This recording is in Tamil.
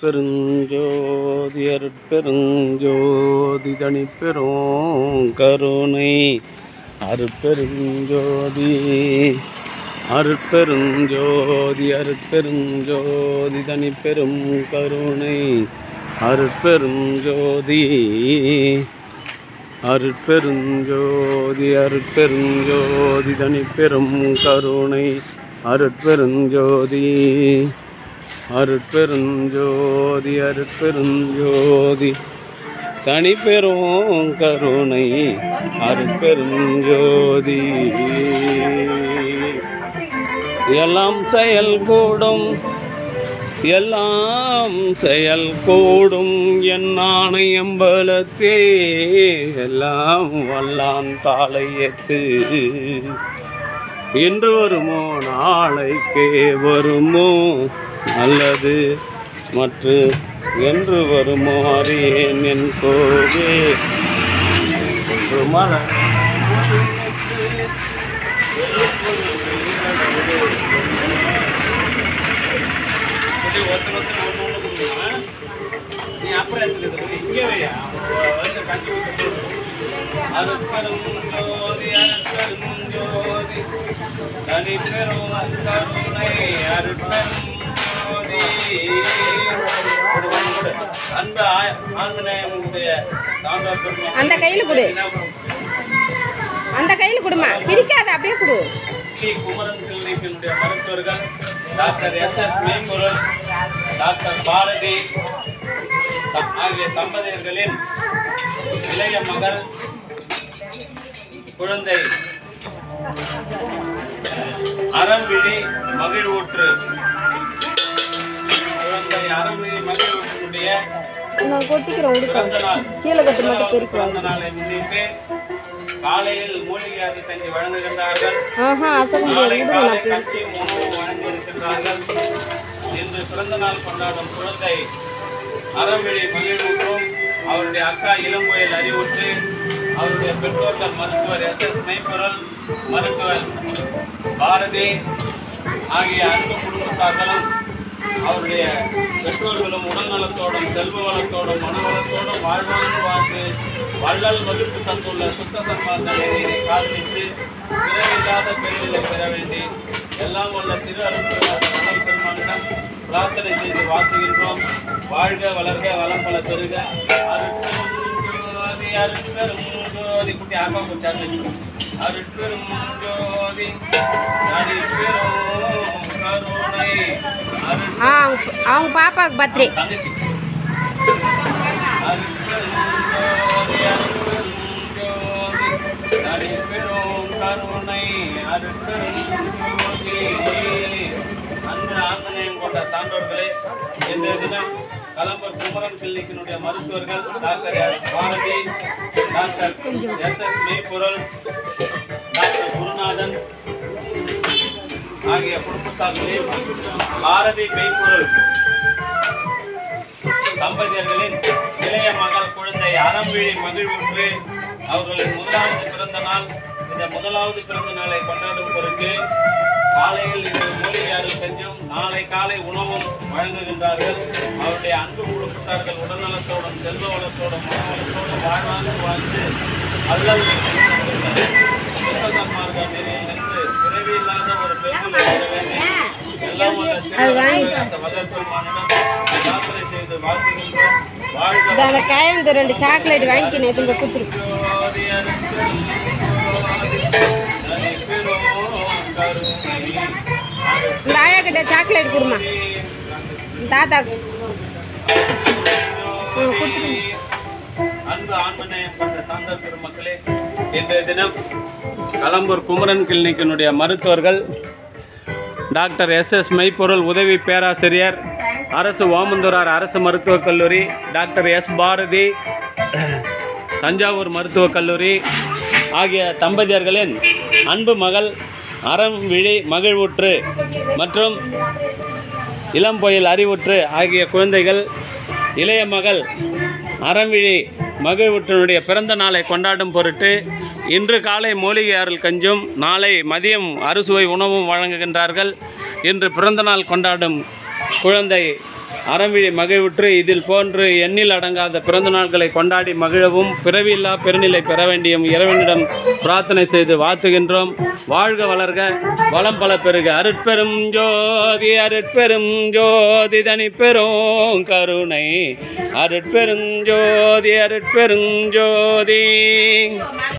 அருட்பெருஞ்சோதி அருட்பெருஞ்சோதி தனிப்பெரும் கருணை அருட்பெருஞ்சோதி அருட்பெருஞ்சோதி அருட்பெருஞ்சோதி தனிப்பெரும் கருணை அருட்பெருஞ்சோதி அருட்பெருஞ்சோதி அருட்பெருஞ்சோதி தனிப்பெரும் கருணை அருட்பெருஞ்சோதி அருட்பெருஞ்சோதி அருட்பெருஞ்சோதி தனிப்பெரும் கருணை அருட்பெருஞ்சோதி எல்லாம் செயல் கூடும் எல்லாம் செயல் கூடும் என் ஆணையம்பலத்தே எல்லாம் வல்லான் தாளையத்து இன்று வருமோ நாளைக்கே வருமோ நல்லது மற்ற என்று வருமோ அறியேன் என் கோவே மலர் நீ அப்புறம் இங்கே வையா அருட்பெருஞ்சோதி அருட்பெருஞ்சோதி தனிப்பெரும் கருணை அருட்பெருஞ்சோதி அன்பு ஆஞ்சநேயனுடைய அந்த கையில் கொடு, அந்த கையில் கொடுமா, பிரிக்காத அப்படியே கொடு. ஸ்ரீ குமரன் கிளினிக்கினுடைய மருத்துவர்கள் டாக்டர் எஸ்.எஸ். மெய்ப்பொருள், டாக்டர் பாரதி ஆகிய தம்பதியர்களின் இளைய மகள் குழந்தை அறம்விழி மகிழ்வூற்று குழந்தை அறம்விழி மகிழ்வூற்றினுடைய பிறந்த நாளை முன்னிட்டு காலையில் மூலிகையாதி தங்கி வழங்குகின்றார்கள். நாளை காலை கட்சி உணவு வழங்கியிருக்கின்றார்கள். இன்று பிறந்த நாள் கொண்டாடும் குழந்தை அறம்விழி மகிழ்வூற்றும் அவருடைய அக்கா இளம்புயல் அறிவுற்று அவருடைய பெற்றோர்கள் மருத்துவர் எஸ்.எஸ். மெய்ப்பொருள், மருத்துவர் பாரதி ஆகிய அன்பு குடும்பத்தார்களும் அவருடைய பெற்றோர்களும் உடல்நலத்தோடும் செல்வ வளத்தோடும் மனவளத்தோடும் வாழ்ந்து வள்ளல் வகுப்பு தந்துள்ள சுத்த சன்மார்க்க காதலித்து பிறவில்லாத பெருநிலை பெற வேண்டி எல்லாம் உள்ள திரு அருட்பெருமான் பெருமானிடம் பிரார்த்தனை செய்து வாழ்த்துகின்றோம். வாழ்க வளர்க வளம் பல பெருக. அருட்பெருஞ்சோதி அருட்பெருஞ்சோதி குட்டி ஆர்வா போச்சாரு. அருட்பெருஞ்சோதி தனிப்பெரும் கருணை அவங்க பாப்பாவுக்கு பர்த்டே. தங்கச்சி அருட்பெருஞ்சோதி அருட்பெருஞ்சோதி தனிப்பெரும் கருணை அருட்பெருஞ்சோதி. அன்பு ஆஞ்சநேயம் கொண்ட சான்றோர்களே, இன்றைய தினம் கலம்பூர் குமரன் கிளினிக்கினுடைய மருத்துவர்கள் டாக்டர் பாரதி, டாக்டர் எஸ்.எஸ். மெய்ப்பொருள், டாக்டர் குருநாதன் ஆகிய குடும்பத்தார்களே பாரதி மெய்ப்பொருள் தம்பதியர்களின் இளைய மகள் குழந்தை அறம்விழி மகிழ்வூற்று அவர்களின் முதலாவது பிறந்த நாள். இந்த முதலாவது பிறந்த நாளை கொண்டாடும் பொருட்டு காலையில் இன்று மூலிகையாறு செஞ்சும் நாளை காலை உணவும் வழங்குகின்றார்கள். அவருடைய அன்பு குடும்பத்தார்கள் உடல்நலத்தோடும் செல்வ வளத்தோடும் மனவளத்தோடும் வாழ்ந்து அல்லல் சுத்தசன்மார்க்க நெறியில் நின்று பிறவியில்லாத ஒரு பெருநிலை பெற வேண்டி எல்லாம் வல்லற்பெருமானிடம் பிரார்த்தனை செய்து வாழ்த்துகின்றோம். வாழ்க ரெண்டு சாக்லேட் வாங்கிக்கினேன் கொடுத்துரு. இந்த ஆயா கிட்ட சாக்லேட் கொடுமா, தாத்தா அன்பு ஆன்மநேயம் கொண்ட சாந்த பெருமக்களே, இன்றைய தினம் கலம்பூர் குமரன் கிளினிக்கினுடைய மருத்துவர்கள் டாக்டர் எஸ்.எஸ். மெய்ப்பொருள் உதவி பேராசிரியர், அரசு ஓமந்தூரார் அரசு மருத்துவக் கல்லூரி, டாக்டர் எஸ். பாரதி தஞ்சாவூர் மருத்துவக் கல்லூரி ஆகிய தம்பதியர்களின் அன்பு மகள் அறம்விழி மகிழ்வூற்று மற்றும் இளம்புயல் அறிவுற்று ஆகிய குழந்தைகள் இளைய மகள் அறம்விழி மகிழ்வூற்றினுடைய பிறந்த நாளை கொண்டாடும் பொருட்டு இன்று காலை மூலிகை அருள் கஞ்சும் நாளை மதியம் அறுசுவை உணவும் வழங்குகின்றார்கள். இன்று பிறந்த நாள் கொண்டாடும் குழந்தை அறம்விழி மகிழ்வுற்று இதில் போன்று எண்ணில் அடங்காத பிறந்த நாட்களை கொண்டாடி மகிழவும் பிறவியில்லா பெருநிலை பெற வேண்டியும் இறைவனிடம் பிரார்த்தனை செய்து வாழ்த்துகின்றோம். வாழ்க வளர்க, வளம் பல பெருக. அருட்பெரும் ஜோதி அருட்பெரும் ஜோதி தனி பெரும் கருணை அருட்பெரும் ஜோதி அருட்பெரும் ஜோதி.